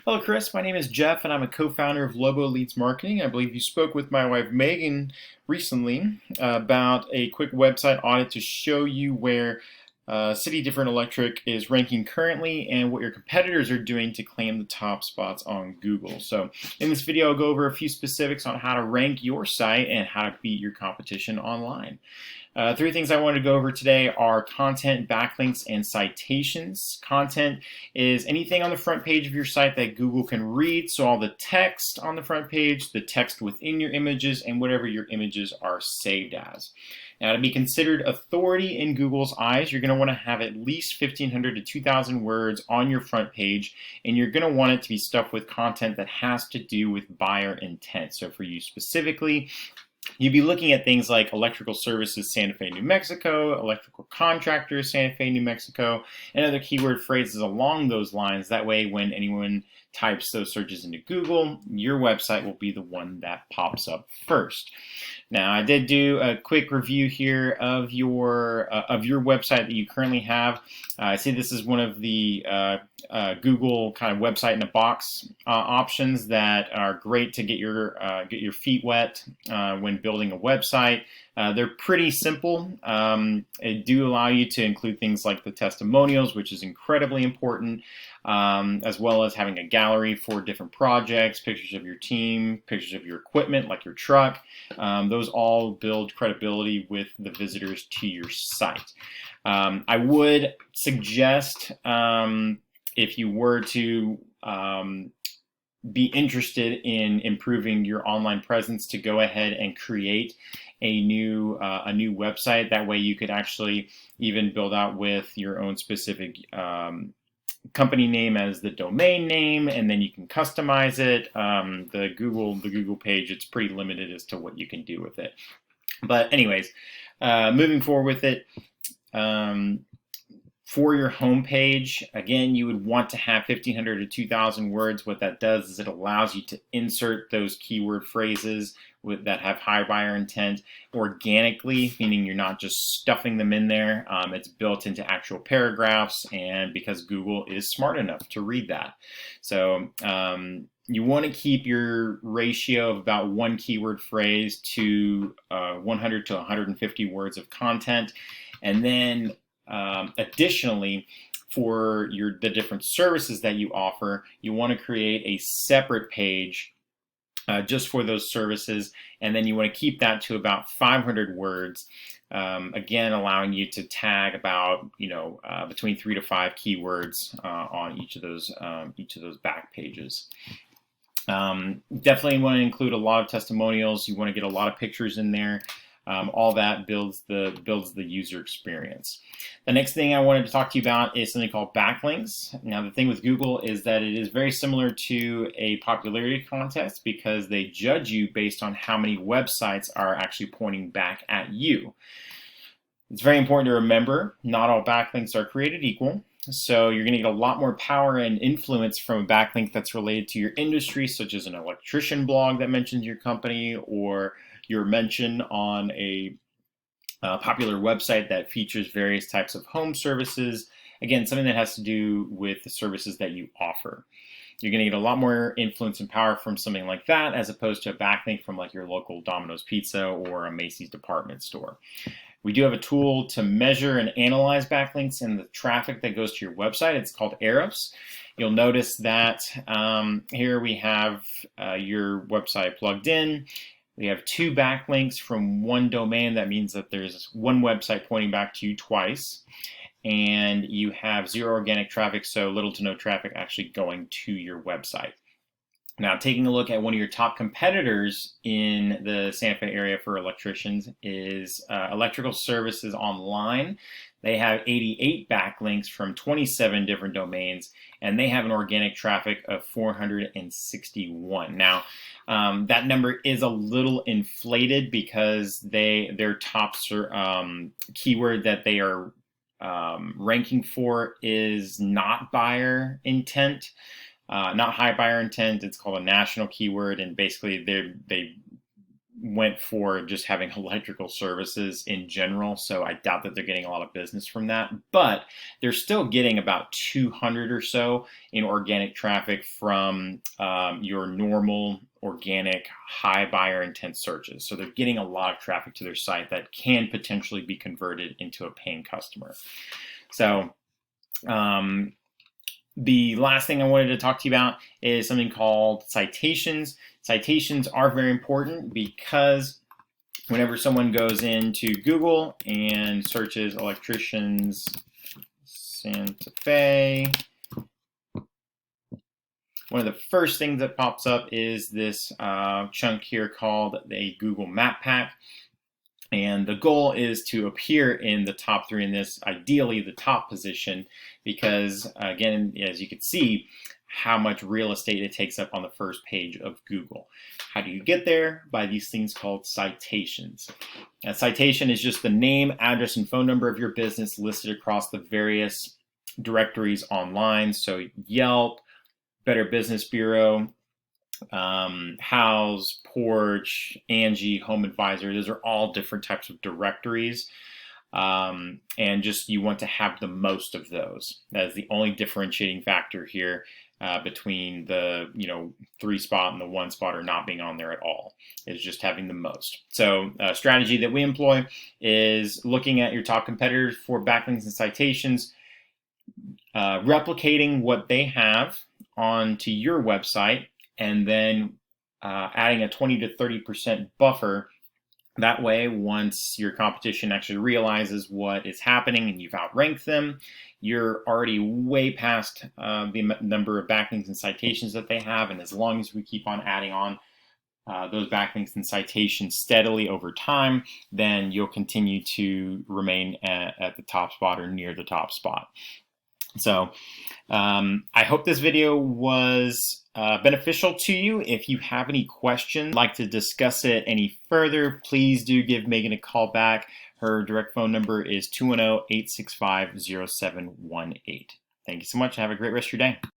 Hello, Chris. My name is Jeff, and I'm a co-founder of Lobo Leads Marketing. I believe you spoke with my wife Megan recently about a quick website audit to show you where City Different Electric is ranking currently and what your competitors are doing to claim the top spots on Google. So in this video, I'll go over a few specifics on how to rank your site and how to beat your competition online. Three things I wanted to go over today are content, backlinks, and citations. Content is anything on the front page of your site that Google can read, so all the text on the front page, the text within your images, and whatever your images are saved as. Now, to be considered authority in Google's eyes, you're going to want to have at least 1,500 to 2,000 words on your front page, and you're going to want it to be stuffed with content that has to do with buyer intent. So for you specifically, you'd be looking at things like electrical services Santa Fe, New Mexico, electrical contractors Santa Fe, New Mexico, and other keyword phrases along those lines. That way, when anyone types those searches into Google, your website will be the one that pops up first. Now, I did do a quick review here of your website that you currently have. I see this is one of the Google kind of website in a box options that are great to get your feet wet when building a website. They're pretty simple. They do allow you to include things like the testimonials, which is incredibly important, as well as having a gallery for different projects, pictures of your team, pictures of your equipment like your truck. Those all build credibility with the visitors to your site. I would suggest if you were to be interested in improving your online presence to go ahead and create a new website. That way you could actually even build out with your own specific company name as the domain name, and then you can customize it. The Google page, it's pretty limited as to what you can do with it. But anyways, moving forward with it, for your home page, again, you would want to have 1,500 to 2,000 words. What that does is it allows you to insert those keyword phrases that have high buyer intent organically, meaning you're not just stuffing them in there. It's built into actual paragraphs, and because Google is smart enough to read that. So you want to keep your ratio of about one keyword phrase to 100 to 150 words of content. And then additionally, for the different services that you offer, you want to create a separate page just for those services, and then you want to keep that to about 500 words. Again, allowing you to tag about between 3 to 5 keywords on each of those back pages. Definitely want to include a lot of testimonials. You want to get a lot of pictures in there. All that builds the user experience. The next thing I wanted to talk to you about is something called backlinks. Now, the thing with Google is that it is very similar to a popularity contest because they judge you based on how many websites are actually pointing back at you. It's very important to remember not all backlinks are created equal. So you're going to get a lot more power and influence from a backlink that's related to your industry, such as an electrician blog that mentions your company, or your mention on a popular website that features various types of home services. Again, something that has to do with the services that you offer. You're going to get a lot more influence and power from something like that as opposed to a backlink from like your local Domino's Pizza or a Macy's department store. We do have a tool to measure and analyze backlinks and the traffic that goes to your website. It's called Ahrefs. You'll notice that here we have your website plugged in. We have 2 backlinks from one domain. That means that there's one website pointing back to you twice. And you have 0 organic traffic, so little to no traffic actually going to your website. Now, taking a look at one of your top competitors in the Santa Fe area for electricians is Electrical Services Online. They have 88 backlinks from 27 different domains, and they have an organic traffic of 461. Now, that number is a little inflated because their top keyword that they are ranking for is not buyer intent. Not high buyer intent. It's called a national keyword, and basically they went for just having electrical services in general, so I doubt that they're getting a lot of business from that, but they're still getting about 200 or so in organic traffic from your normal organic high buyer intent searches. So they're getting a lot of traffic to their site that can potentially be converted into a paying customer. So the last thing I wanted to talk to you about is something called citations. Citations are very important because whenever someone goes into Google and searches electricians Santa Fe, one of the first things that pops up is this chunk here called a Google Map Pack. And the goal is to appear in the top 3 in this, ideally the top position, because again, as you can see, how much real estate it takes up on the first page of Google. How do you get there? By these things called citations. A citation is just the name, address, and phone number of your business listed across the various directories online. So Yelp, Better Business Bureau, House, Porch, Angie, Home Advisor. Those are all different types of directories. And just you want to have the most of those. That is the only differentiating factor here between the 3 spot and the 1 spot or not being on there at all, is just having the most. So a strategy that we employ is looking at your top competitors for backlinks and citations, replicating what they have onto your website, and then adding a 20 to 30% buffer. That way, once your competition actually realizes what is happening and you've outranked them, you're already way past the number of backlinks and citations that they have. And as long as we keep on adding on those backlinks and citations steadily over time, then you'll continue to remain at the top spot or near the top spot. So I hope this video was beneficial to you. If you have any questions, like to discuss it any further, please do give Megan a call back. Her direct phone number is 210-865-0718. Thank you so much and have a great rest of your day.